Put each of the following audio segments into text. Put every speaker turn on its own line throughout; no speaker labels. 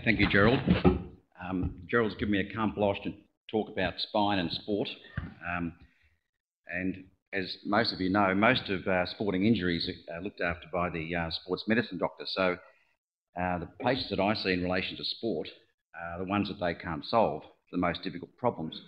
Thank you, Gerald. Gerald's given me a carte blanche to talk about spine and sport. And as most of you know, most of sporting injuries are looked after by the sports medicine doctor. So the patients that I see in relation to sport are the ones that they can't solve, the most difficult problems.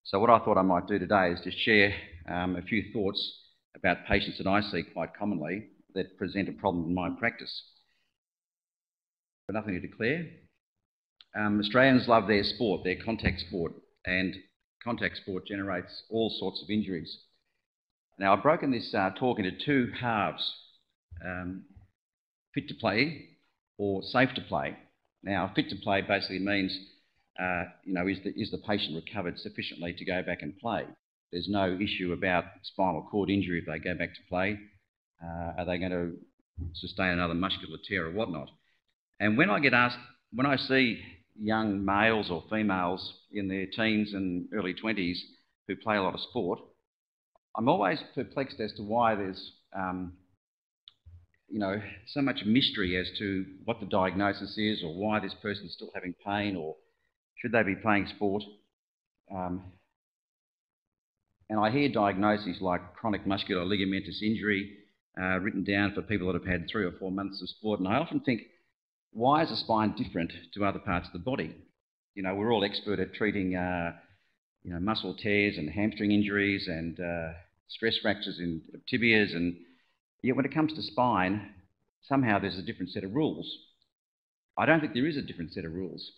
So what I thought I might do today is just share a few thoughts about patients that I see quite commonly that present a problem in my practice. But nothing to declare. Australians love their sport, their contact sport, and contact sport generates all sorts of injuries. Now, I've broken this talk into two halves, fit to play or safe to play. Now, fit to play basically means, is the patient recovered sufficiently to go back and play? There's no issue about spinal cord injury if they go back to play. Are they going to sustain another muscular tear or whatnot? And when I get asked, when I see young males or females in their teens and early 20s who play a lot of sport, I'm always perplexed as to why there's so much mystery as to what the diagnosis is or why this person's still having pain or should they be playing sport. And I hear diagnoses like chronic muscular ligamentous injury written down for people that have had 3 or 4 months of sport, and I often think, why is the spine different to other parts of the body? You know, we're all expert at treating muscle tears and hamstring injuries and stress fractures in tibias, and yet when it comes to spine, somehow there's a different set of rules. I don't think there is a different set of rules,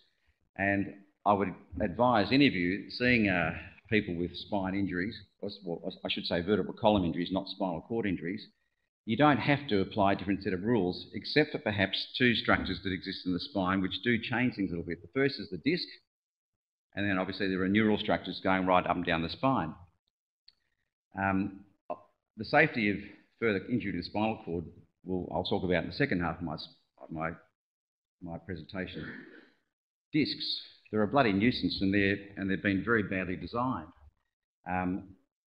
and I would advise any of you seeing people with spine injuries, or I should say vertebral column injuries, not spinal cord injuries, you don't have to apply a different set of rules, except for perhaps 2 structures that exist in the spine which do change things a little bit. The first is the disc, and then obviously there are neural structures going right up and down the spine. The safety of further injury to the spinal cord I'll talk about in the second half of my presentation. Discs, they're a bloody nuisance, and they've been very badly designed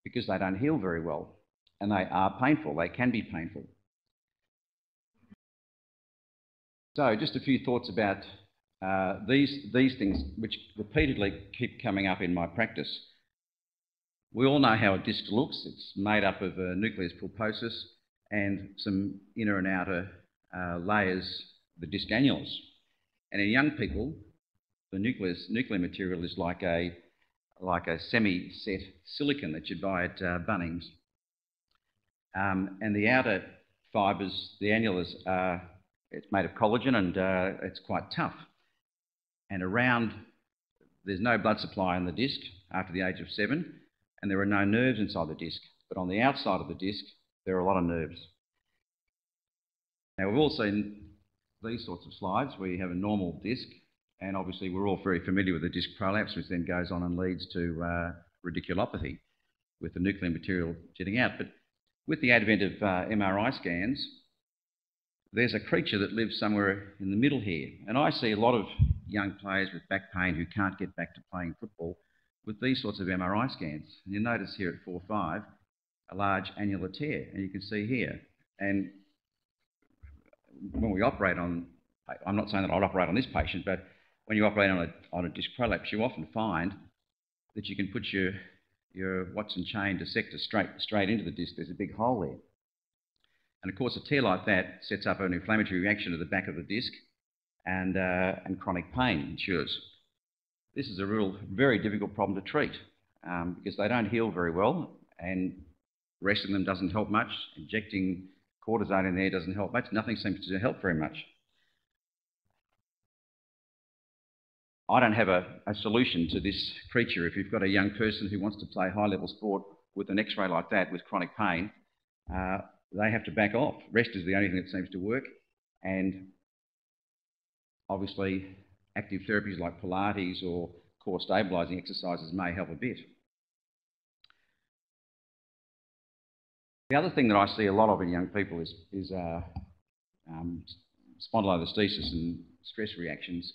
because they don't heal very well. And they are painful, they can be painful. So just a few thoughts about these things which repeatedly keep coming up in my practice. We all know how a disc looks. It's made up of a nucleus pulposus and some inner and outer layers, the disc annulus. And in young people, the nuclear material is like a semi-set silicon that you buy at Bunnings. And the outer fibres, the annulus, it's made of collagen and it's quite tough. And there's no blood supply in the disc after the age of 7, and there are no nerves inside the disc. But on the outside of the disc, there are a lot of nerves. Now, we've all seen these sorts of slides where you have a normal disc, and obviously we're all very familiar with the disc prolapse, which then goes on and leads to radiculopathy with the nuclear material jetting out. But with the advent of MRI scans, there's a creature that lives somewhere in the middle here. And I see a lot of young players with back pain who can't get back to playing football with these sorts of MRI scans. And you'll notice here at 4-5, a large annular tear, and you can see here. And when we operate on, I'm not saying that I'd operate on this patient, but when you operate on a disc prolapse, you often find that you can put your Watson chain dissector straight into the disc. There's a big hole there. And of course, a tear like that sets up an inflammatory reaction to the back of the disc, and chronic pain ensures. This is a very difficult problem to treat because they don't heal very well, and resting them doesn't help much. Injecting cortisone in there doesn't help much. Nothing seems to help very much. I don't have a solution to this creature. If you've got a young person who wants to play high-level sport with an X-ray like that with chronic pain, they have to back off. Rest is the only thing that seems to work, and obviously active therapies like Pilates or core stabilising exercises may help a bit. The other thing that I see a lot of in young people is spondylolisthesis and stress reactions.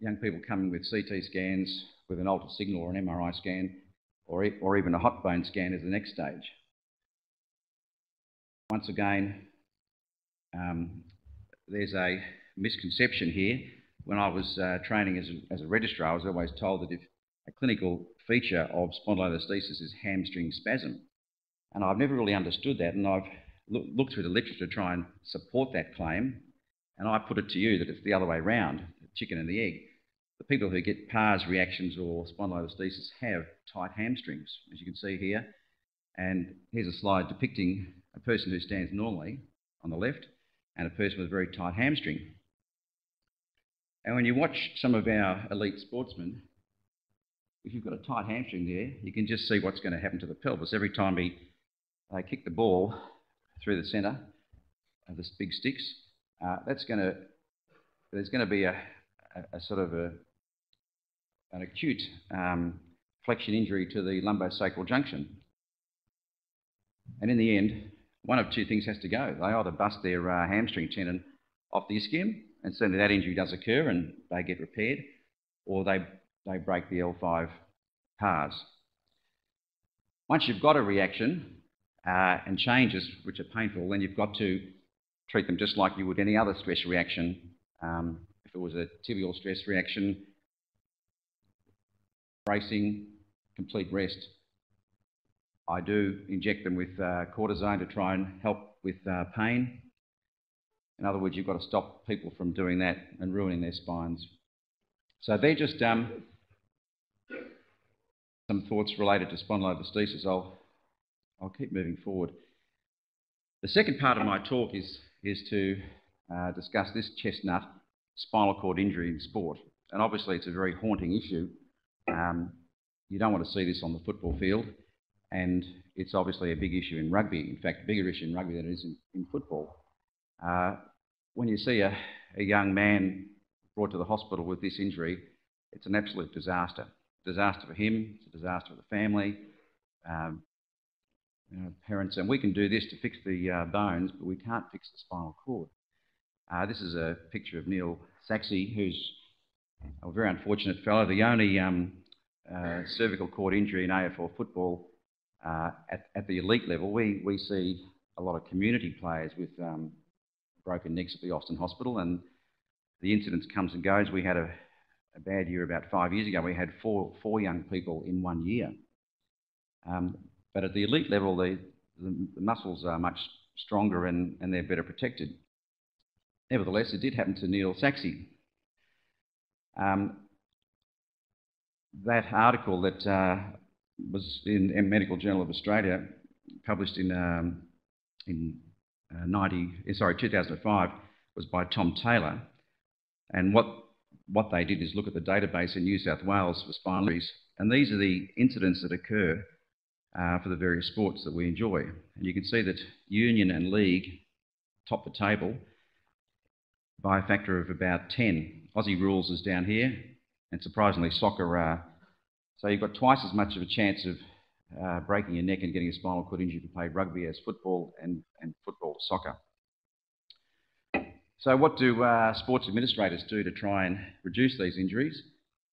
Young people coming with CT scans with an altered signal or an MRI scan or even a hot bone scan is the next stage. Once again, there's a misconception here when I was training as a registrar, I was always told that if a clinical feature of spondylolisthesis is hamstring spasm. And I've never really understood that, and I've looked through the literature to try and support that claim, and I put it to you that it's the other way around, the chicken and the egg. The people who get PARS reactions or spondylolisthesis have tight hamstrings, as you can see here. And here's a slide depicting a person who stands normally on the left and a person with a very tight hamstring. And when you watch some of our elite sportsmen, if you've got a tight hamstring there, you can just see what's going to happen to the pelvis. Every time they kick the ball through the centre of the big sticks, there's going to be a sort of an acute flexion injury to the lumbosacral junction. And in the end, one of two things has to go. They either bust their hamstring tendon off the ischium, and certainly that injury does occur and they get repaired, or they break the L5 PARS. Once you've got a reaction and changes which are painful, then you've got to treat them just like you would any other stress reaction. If it was a tibial stress reaction, bracing, complete rest. I do inject them with cortisone to try and help with pain. In other words, you've got to stop people from doing that and ruining their spines. So they're just some thoughts related to spondylolisthesis. I'll keep moving forward. The second part of my talk is to discuss this chestnut, spinal cord injury in sport. And obviously it's a very haunting issue. You don't want to see this on the football field, and it's obviously a big issue in rugby. In fact, a bigger issue in rugby than it is in football. When you see a young man brought to the hospital with this injury, it's an absolute disaster. Disaster for him, it's a disaster for the family, parents, and we can do this to fix the bones, but we can't fix the spinal cord. This is a picture of Neil Saxey, who's a very unfortunate fellow. The only cervical cord injury in AFL football at the elite level. We see a lot of community players with broken necks at the Austin Hospital, and the incidence comes and goes. We had a bad year about 5 years ago. We had four young people in 1 year. But at the elite level, the muscles are much stronger and they're better protected. Nevertheless, it did happen to Neil Saxey. That article that was in Medical Journal of Australia, published in 2005, was by Tom Taylor. And what they did is look at the database in New South Wales for spinal injuries, and these are the incidents that occur for the various sports that we enjoy. And you can see that union and league top the table by a factor of about 10. Aussie rules is down here, and surprisingly soccer. So you've got twice as much of a chance of breaking your neck and getting a spinal cord injury to play rugby as football, and football to soccer. So what do sports administrators do to try and reduce these injuries?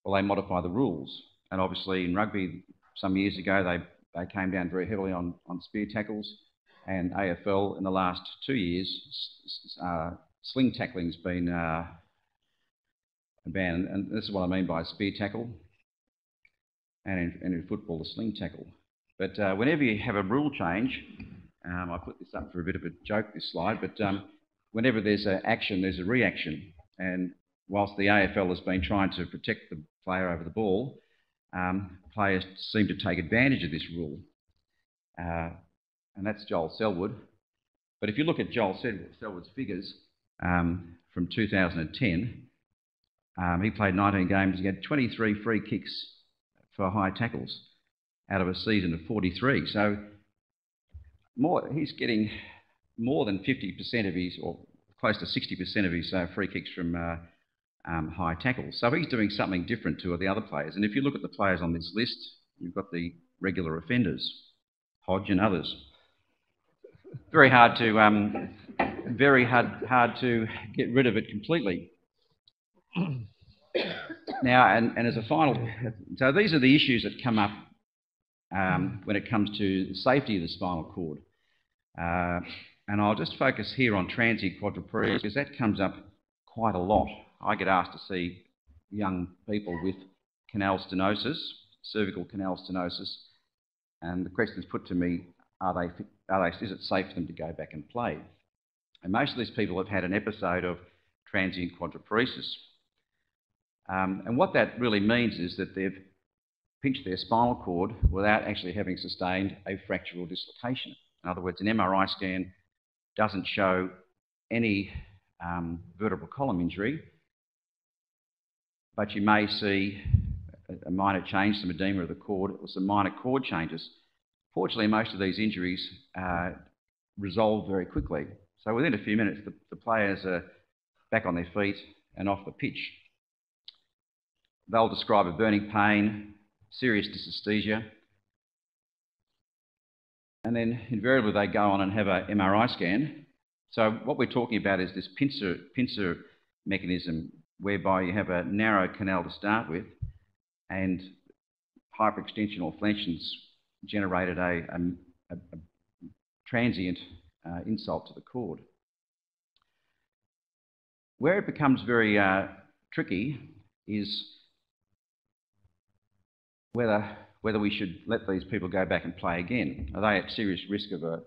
Well, they modify the rules. And obviously in rugby, some years ago, they came down very heavily on spear tackles, and AFL in the last 2 years, sling tackling's been banned. And this is what I mean by a spear tackle, and in football, the sling tackle. But whenever you have a rule change, I put this up for a bit of a joke, this slide, but whenever there's an action, there's a reaction. And whilst the AFL has been trying to protect the player over the ball, players seem to take advantage of this rule. And that's Joel Selwood. But if you look at Joel Selwood's figures from 2010, he played 19 games. He had 23 free kicks for high tackles out of a season of 43. So he's getting more than 50% of his, or close to 60% of his free kicks from high tackles. So he's doing something different to the other players. And if you look at the players on this list, you've got the regular offenders, Hodge and others. Very hard to get rid of it completely. Now, and as a final, so these are the issues that come up when it comes to the safety of the spinal cord. And I'll just focus here on transient quadriplegia, because that comes up quite a lot. I get asked to see young people with canal stenosis, cervical canal stenosis, and the question is put to me, is it safe for them to go back and play? And most of these people have had an episode of transient quadriparesis. And what that really means is that they've pinched their spinal cord without actually having sustained a fracture or dislocation. In other words, an MRI scan doesn't show any vertebral column injury, but you may see a minor change, some edema of the cord, or some minor cord changes. Fortunately, most of these injuries resolve very quickly. So within a few minutes, the players are back on their feet and off the pitch. They'll describe a burning pain, serious dysesthesia, and then invariably they go on and have an MRI scan. So what we're talking about is this pincer mechanism whereby you have a narrow canal to start with, and hyperextension or flensions generated a transient insult to the cord. Where it becomes very tricky is whether we should let these people go back and play again. Are they at serious risk of a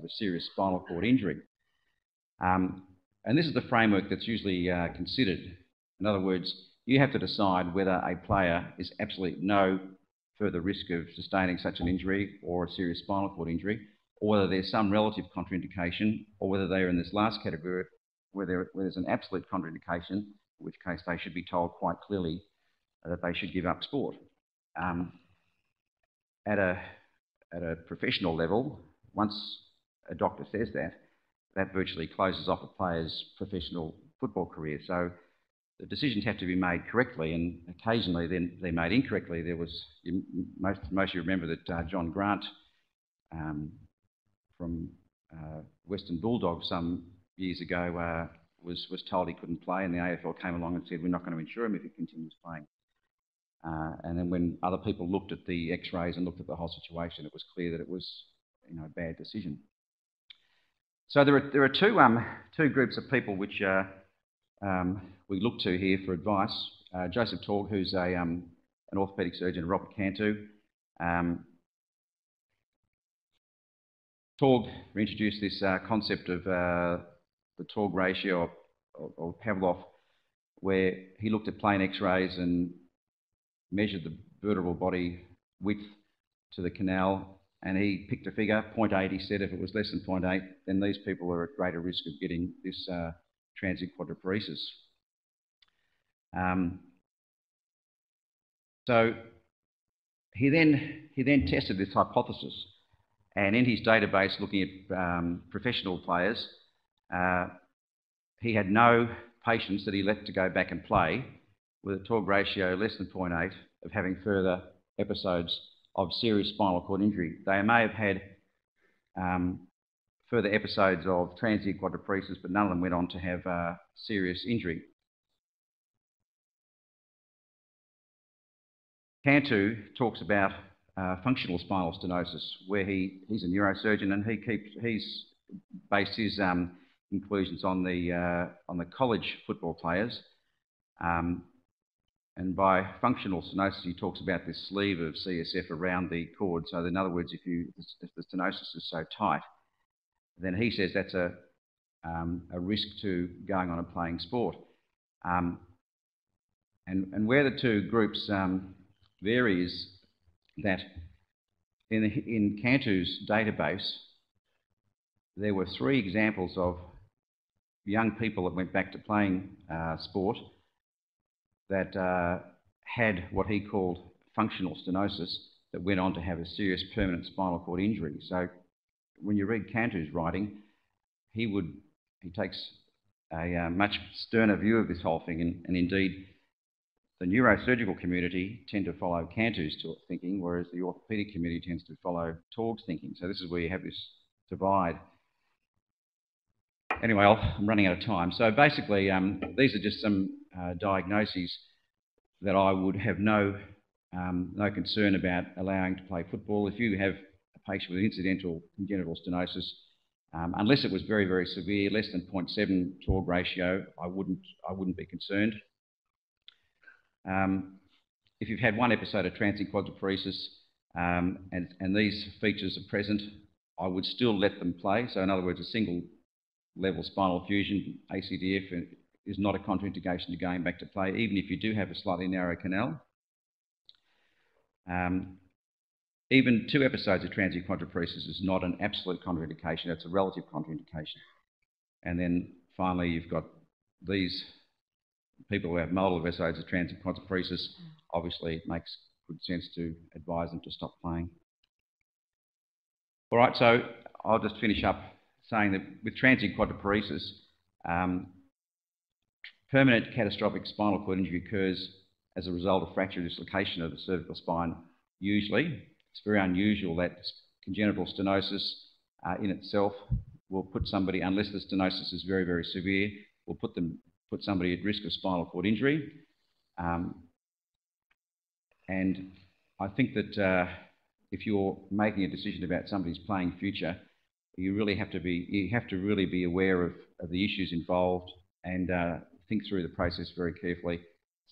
serious spinal cord injury? And this is the framework that's usually considered. In other words, you have to decide whether a player is absolutely no further risk of sustaining such an injury or a serious spinal cord injury, or whether there's some relative contraindication, or whether they're in this last category where there's an absolute contraindication, in which case they should be told quite clearly that they should give up sport. At a professional level, once a doctor says that, that virtually closes off a player's professional football career. So the decisions have to be made correctly, and occasionally they're made incorrectly. There was, most of you remember that John Grant from Western Bulldogs some years ago was told he couldn't play, and the AFL came along and said, we're not going to insure him if he continues playing. And then when other people looked at the x-rays and looked at the whole situation, it was clear that it was, a bad decision. So there are two groups of people which we look to here for advice. Joseph Torg, who's an orthopaedic surgeon, and Robert Cantu. Torg introduced this concept of the Torg ratio or Pavlov, where he looked at plain x-rays and measured the vertebral body width to the canal, and he picked a figure, 0.8. He said if it was less than 0.8, then these people are at greater risk of getting this transient quadriparesis. So he then tested this hypothesis, and in his database looking at professional players, he had no patients that he let to go back and play with a Torg ratio less than 0.8 of having further episodes of serious spinal cord injury. They may have had further episodes of transient quadriparesis, but none of them went on to have serious injury. Cantu talks about functional spinal stenosis, where he's a neurosurgeon, and he's based his conclusions on the college football players. And by functional stenosis, he talks about this sleeve of CSF around the cord. So in other words, if the stenosis is so tight, then he says that's a risk to going on and playing sport. And where the two groups vary is that in Cantu's database, there were 3 examples of young people that went back to playing sport that had what he called functional stenosis that went on to have a serious permanent spinal cord injury. So when you read Cantu's writing, he takes a much sterner view of this whole thing, and indeed the neurosurgical community tend to follow Cantu's thinking, whereas the orthopaedic community tends to follow Torg's thinking. So this is where you have this divide. Anyway, I'm running out of time. So basically, these are just some diagnoses that I would have no concern about allowing to play football. If you have a patient with incidental congenital stenosis, Unless it was very, very severe, less than 0.7 to-org ratio, I wouldn't be concerned. If you've had one episode of transient quadriparesis and these features are present, I would still let them play. So in other words, a single level spinal fusion, ACDF, is not a contraindication to going back to play, even if you do have a slightly narrow canal. Even 2 episodes of transient quadriparesis is not an absolute contraindication, it's a relative contraindication. And then finally, you've got these people who have multiple episodes of transient quadriparesis. Obviously, it makes good sense to advise them to stop playing. All right, so I'll just finish up saying that with transient quadriparesis, permanent catastrophic spinal cord injury occurs as a result of fracture or dislocation of the cervical spine usually. It's very unusual that congenital stenosis in itself will put somebody, unless the stenosis is very, very severe, will put somebody at risk of spinal cord injury. And I think that if you're making a decision about somebody's playing future, you have to really be aware of the issues involved and think through the process very carefully,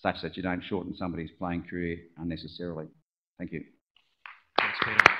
such that you don't shorten somebody's playing career unnecessarily. Thank you.
Thanks, Peter.